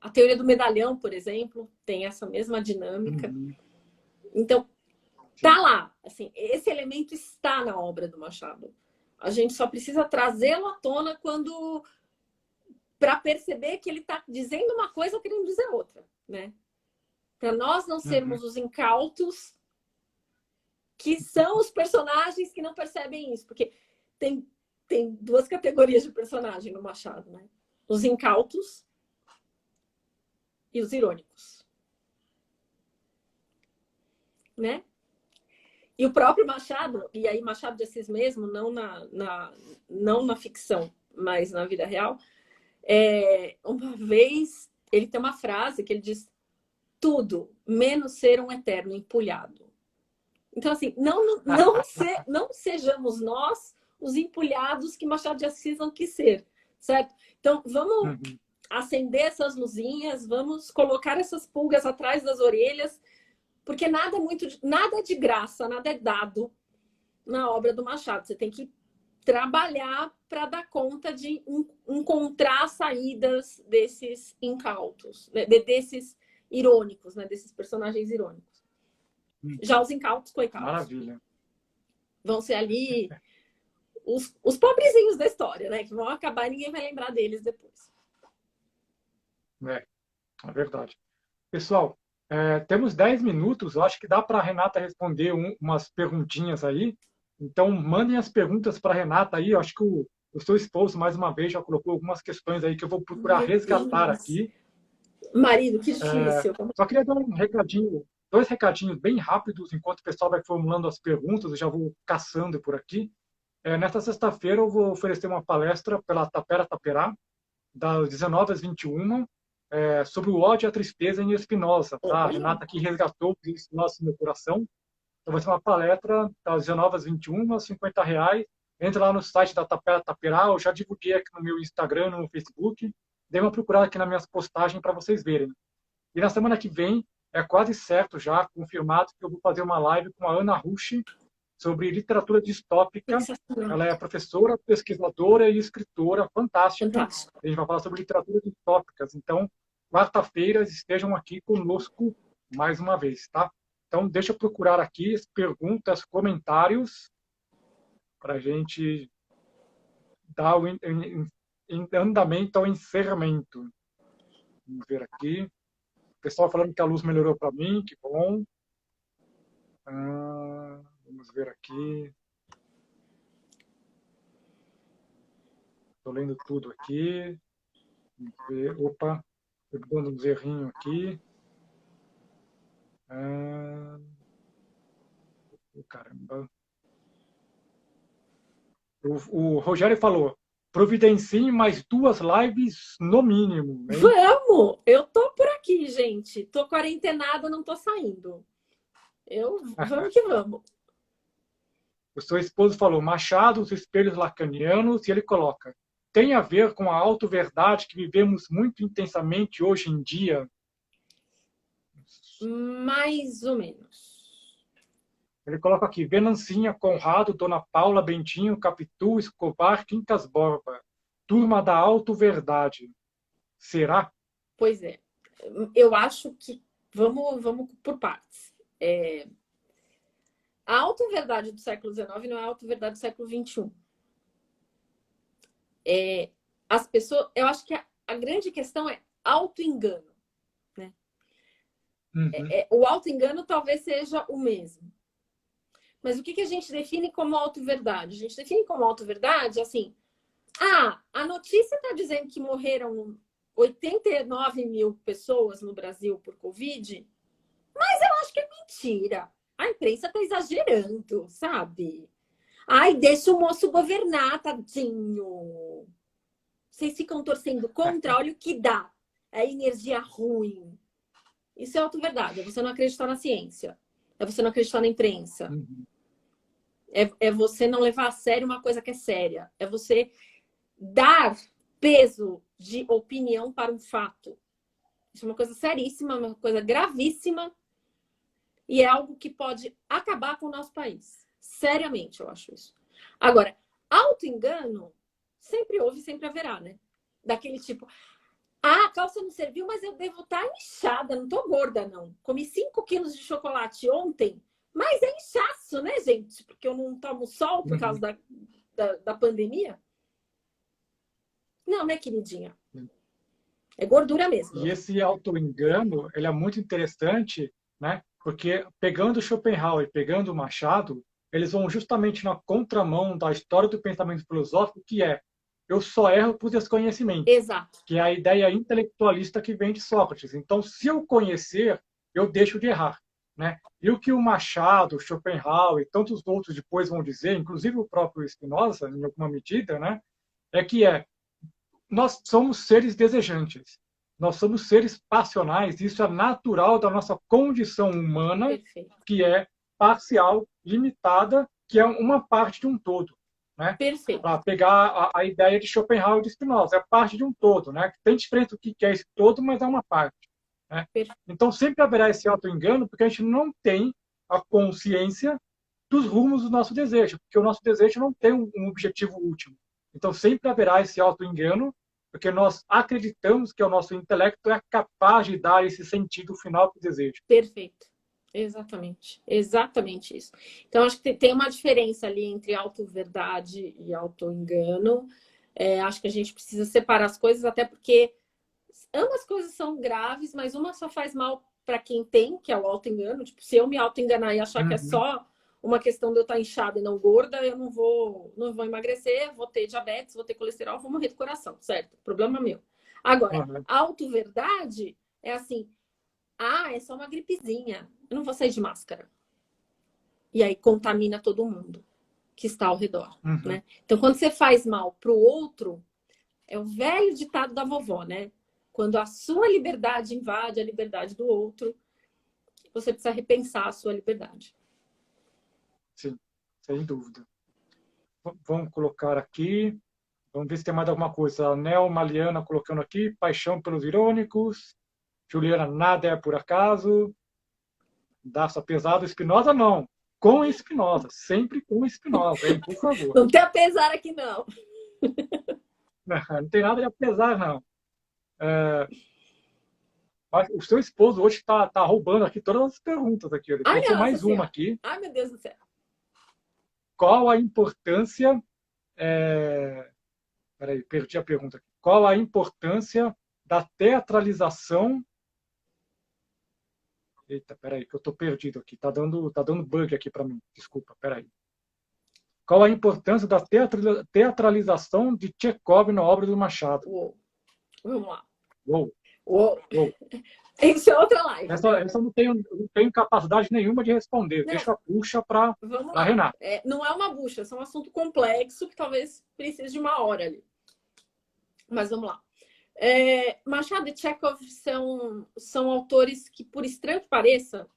A teoria do medalhão, por exemplo, tem essa mesma dinâmica. Uhum. Então, tá lá. Assim, esse elemento está na obra do Machado. A gente só precisa trazê-lo à tona para perceber que ele está dizendo uma coisa querendo dizer outra, né? Para nós não sermos os incautos que são os personagens que não percebem isso. Porque tem duas categorias de personagem no Machado, né? Os incautos e os irônicos. Né? E o próprio Machado, e aí Machado de Assis mesmo, não na ficção, mas na vida real, uma vez ele tem uma frase que ele diz: tudo menos ser um eterno empulhado. Então, assim, não sejamos nós os empulhados que Machado de Assis não quis ser, certo? Então, vamos acender essas luzinhas, vamos colocar essas pulgas atrás das orelhas, porque nada é de graça, nada é dado na obra do Machado. Você tem que trabalhar para dar conta de encontrar saídas desses incautos, né? desses irônicos, né? Desses personagens irônicos. Já os incautos, coitados. Maravilha. Vão ser ali os pobrezinhos da história, né? Que vão acabar e ninguém vai lembrar deles depois. É verdade. Pessoal, temos 10 minutos. Eu acho que dá para a Renata responder umas perguntinhas aí. Então, mandem as perguntas para a Renata aí. Eu acho que O seu esposo, mais uma vez, já colocou algumas questões aí que eu vou procurar Meu resgatar Deus. aqui. Marido, que difícil. Só queria dar um recadinho, dois recadinhos bem rápidos, enquanto o pessoal vai formulando as perguntas, eu já vou caçando por aqui. Nesta sexta-feira eu vou oferecer uma palestra pela Tapera Taperá, das 19 às 21, sobre o ódio e a tristeza em Spinoza. Tá? A Renata aqui resgatou isso no meu coração. Então vai ser uma palestra das 19 às 21, R$ 50. Entra lá no site da Tapera Taperá, eu já divulguei aqui no meu Instagram, no Facebook. Dê uma procurada aqui nas minhas postagens para vocês verem. E na semana que vem, é quase certo já, confirmado, que eu vou fazer uma live com a Ana Rushi sobre literatura distópica. Ela é professora, pesquisadora e escritora fantástica. Fantástico. A gente vai falar sobre literatura distópicas. Então, quarta-feira, estejam aqui conosco mais uma vez, tá? Então, deixa eu procurar aqui as perguntas, comentários, para a gente dar o andamento ao encerramento. Vamos ver aqui. O pessoal falando que a luz melhorou para mim, que bom. Vamos ver aqui. Estou lendo tudo aqui. Vamos ver. Opa, estou dando um errinho aqui. Caramba. O Rogério falou, providencie mais 2 lives no mínimo. Hein? Vamos! Eu tô por aqui, gente. Tô quarentenada, não tô saindo. Vamos que vamos. O seu esposo falou, Machado, os espelhos lacanianos, e ele coloca, tem a ver com a auto-verdade que vivemos muito intensamente hoje em dia? Mais ou menos. Ele coloca aqui, Venancinha, Conrado, Dona Paula, Bentinho, Capitu, Escobar, Quincas Borba. Turma da auto-verdade. Será? Pois é. Eu acho que... Vamos por partes. A auto-verdade do século XIX não é a auto-verdade do século XXI. As pessoas... Eu acho que a grande questão é auto-engano. Né? Uhum. O auto-engano talvez seja o mesmo. Mas o que a gente define como auto-verdade? A gente define como auto-verdade, assim, a notícia está dizendo que morreram 89 mil pessoas no Brasil por Covid, mas eu acho que é mentira. A imprensa está exagerando, sabe? Ai, deixa o moço governar, tadinho. Vocês ficam torcendo contra, olha o que dá. É energia ruim. Isso é auto-verdade, é você não acreditar na ciência. É você não acreditar na imprensa. Uhum. É você não levar a sério uma coisa que é séria. É você dar peso de opinião para um fato. Isso é uma coisa seríssima, uma coisa gravíssima. E é algo que pode acabar com o nosso país. Seriamente, eu acho isso. Agora, auto-engano sempre houve e sempre haverá, né? Daquele tipo... a calça não serviu, mas eu devo estar inchada. Não tô gorda, não. Comi 5 quilos de chocolate ontem. Mas é inchaço, né, gente? Porque eu não tomo sol por causa da pandemia. Não, né, queridinha? É gordura mesmo. E esse auto-engano, ele é muito interessante, né? Porque pegando Schopenhauer e pegando Machado, eles vão justamente na contramão da história do pensamento filosófico, que é eu só erro por desconhecimento. Exato. Que é a ideia intelectualista que vem de Sócrates. Então, se eu conhecer, eu deixo de errar. Né? E o que o Machado, Schopenhauer e tantos outros depois vão dizer, inclusive o próprio Spinoza, em alguma medida, né? Nós somos seres desejantes, nós somos seres passionais, isso é natural da nossa condição humana, Perfeito. Que é parcial, limitada, que é uma parte de um todo. Né? Perfeito. Para pegar a ideia de Schopenhauer e de Spinoza, é parte de um todo. Né? Tem diferença do que é esse todo, mas é uma parte. Né? Então, sempre haverá esse auto-engano, porque a gente não tem a consciência dos rumos do nosso desejo, porque o nosso desejo não tem um objetivo último. Então, sempre haverá esse auto-engano, porque nós acreditamos que o nosso intelecto é capaz de dar esse sentido final para o desejo. Perfeito. Exatamente. Exatamente isso. Então, acho que tem uma diferença ali entre auto-verdade e auto-engano. Acho que a gente precisa separar as coisas, até porque ambas coisas são graves, mas uma só faz mal para quem tem, que é o auto-engano. Tipo, se eu me auto-enganar e achar que é só uma questão de eu estar inchada e não gorda, eu não vou emagrecer, vou ter diabetes, vou ter colesterol, vou morrer do coração, certo? Problema meu. Agora, a auto-verdade é assim, é só uma gripezinha, eu não vou sair de máscara. E aí contamina todo mundo que está ao redor, né? Então, quando você faz mal para o outro, é o velho ditado da vovó, né? Quando a sua liberdade invade a liberdade do outro, você precisa repensar a sua liberdade. Sim, sem dúvida. Vamos colocar aqui. Vamos ver se tem mais alguma coisa. A Nel Maliana colocando aqui. Paixão pelos irônicos. Juliana, nada é por acaso. Daça pesado. Espinosa, não. Com Espinosa. Sempre com Espinosa, hein? Por favor. Não tem apesar aqui, não. Não tem nada de apesar, não. Mas o seu esposo hoje está roubando aqui todas as perguntas aqui. Ele colocou mais uma aqui. Ai, meu Deus do céu. Qual a importância... Peraí, perdi a pergunta aqui. Qual a importância da teatralização... Eita, peraí, que eu estou perdido aqui. Tá dando bug aqui para mim. Desculpa, peraí. Qual a importância da teatralização de Tchekov na obra do Machado? Uou. Vamos lá. Uou. Isso é outra live. Essa eu não tenho capacidade nenhuma de responder. Não. Deixa a bucha para a Renata. Não é uma bucha, é um assunto complexo que talvez precise de uma hora ali. Mas vamos lá. Machado e Tchekov são autores que, por estranho que pareça,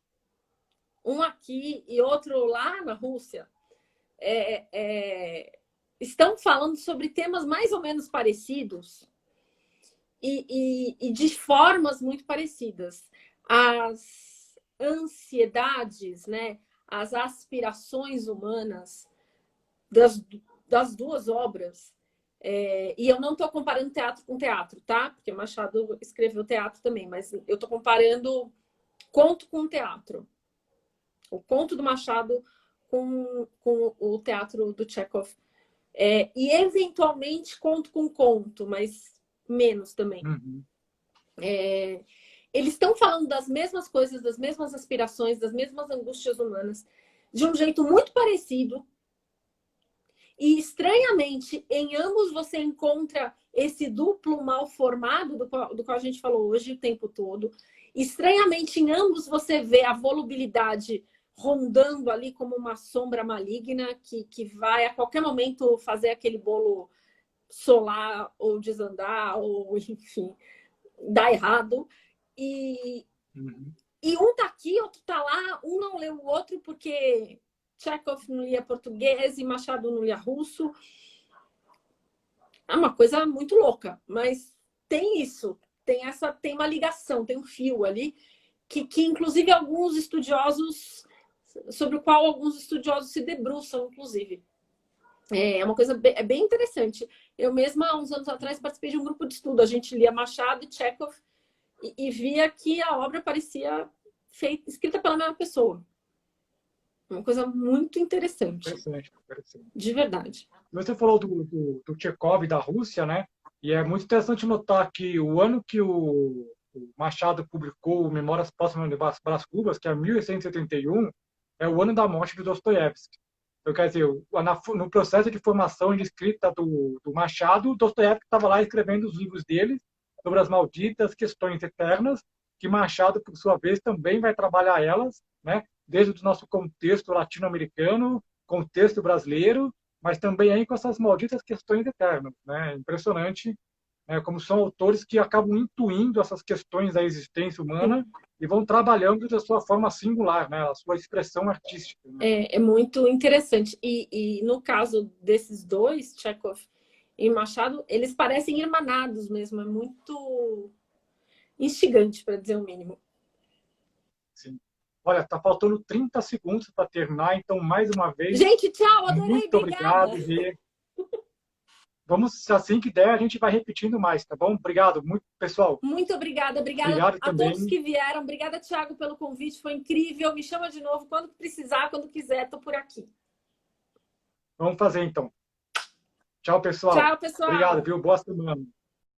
um aqui e outro lá na Rússia, estão falando sobre temas mais ou menos parecidos e de formas muito parecidas. As ansiedades, né, as aspirações humanas das duas obras. E eu não estou comparando teatro com teatro, tá? Porque Machado escreveu teatro também, mas eu estou comparando conto com teatro. O conto do Machado com o teatro do Tchekov. E, eventualmente, conto com conto, mas menos também. Eles estão falando das mesmas coisas, das mesmas aspirações, das mesmas angústias humanas, de um jeito muito parecido. E, estranhamente, em ambos você encontra esse duplo mal formado do qual a gente falou hoje o tempo todo. Estranhamente, em ambos você vê a volubilidade rondando ali como uma sombra maligna que vai a qualquer momento fazer aquele bolo solar ou desandar ou, enfim, dar errado. E um tá aqui, outro tá lá, um não leu o outro porque Tchekov não lia português e Machado não lia russo. É uma coisa muito louca, mas tem isso, tem uma ligação, tem um fio ali que inclusive alguns estudiosos, sobre o qual alguns estudiosos se debruçam, inclusive. É uma coisa bem interessante. Eu mesma, há uns anos atrás, participei de um grupo de estudo. A gente lia Machado e Tchekov e via que a obra parecia escrita pela mesma pessoa. Uma coisa muito interessante. Interessante. De verdade. Você falou do Tchekov da Rússia, né? E é muito interessante notar que o ano que o Machado publicou Memórias Póstumas de Brás Cubas, que é 1871, é o ano da morte de Dostoiévski. Então, quer dizer, no processo de formação e de escrita do Machado, Dostoiévski estava lá escrevendo os livros dele sobre as malditas questões eternas, que Machado, por sua vez, também vai trabalhar elas, né? Desde o nosso contexto latino-americano, contexto brasileiro, mas também aí com essas malditas questões eternas, né? É impressionante, né? Como são autores que acabam intuindo essas questões da existência humana e vão trabalhando da sua forma singular, né? A sua expressão artística. Né? É muito interessante. E no caso desses dois, Tchekov e Machado, eles parecem irmanados mesmo. É muito instigante, para dizer o mínimo. Sim. Olha, tá faltando 30 segundos para terminar, então, mais uma vez... Gente, tchau, adorei, muito obrigado, Rê. Vamos, assim que der, a gente vai repetindo mais, tá bom? Obrigado, muito, pessoal. Muito obrigada. Obrigado a todos que vieram. Obrigada, Thiago, pelo convite. Foi incrível. Me chama de novo quando precisar, quando quiser. Tô por aqui. Vamos fazer, então. Tchau, pessoal. Tchau, pessoal. Obrigado, viu? Boa semana.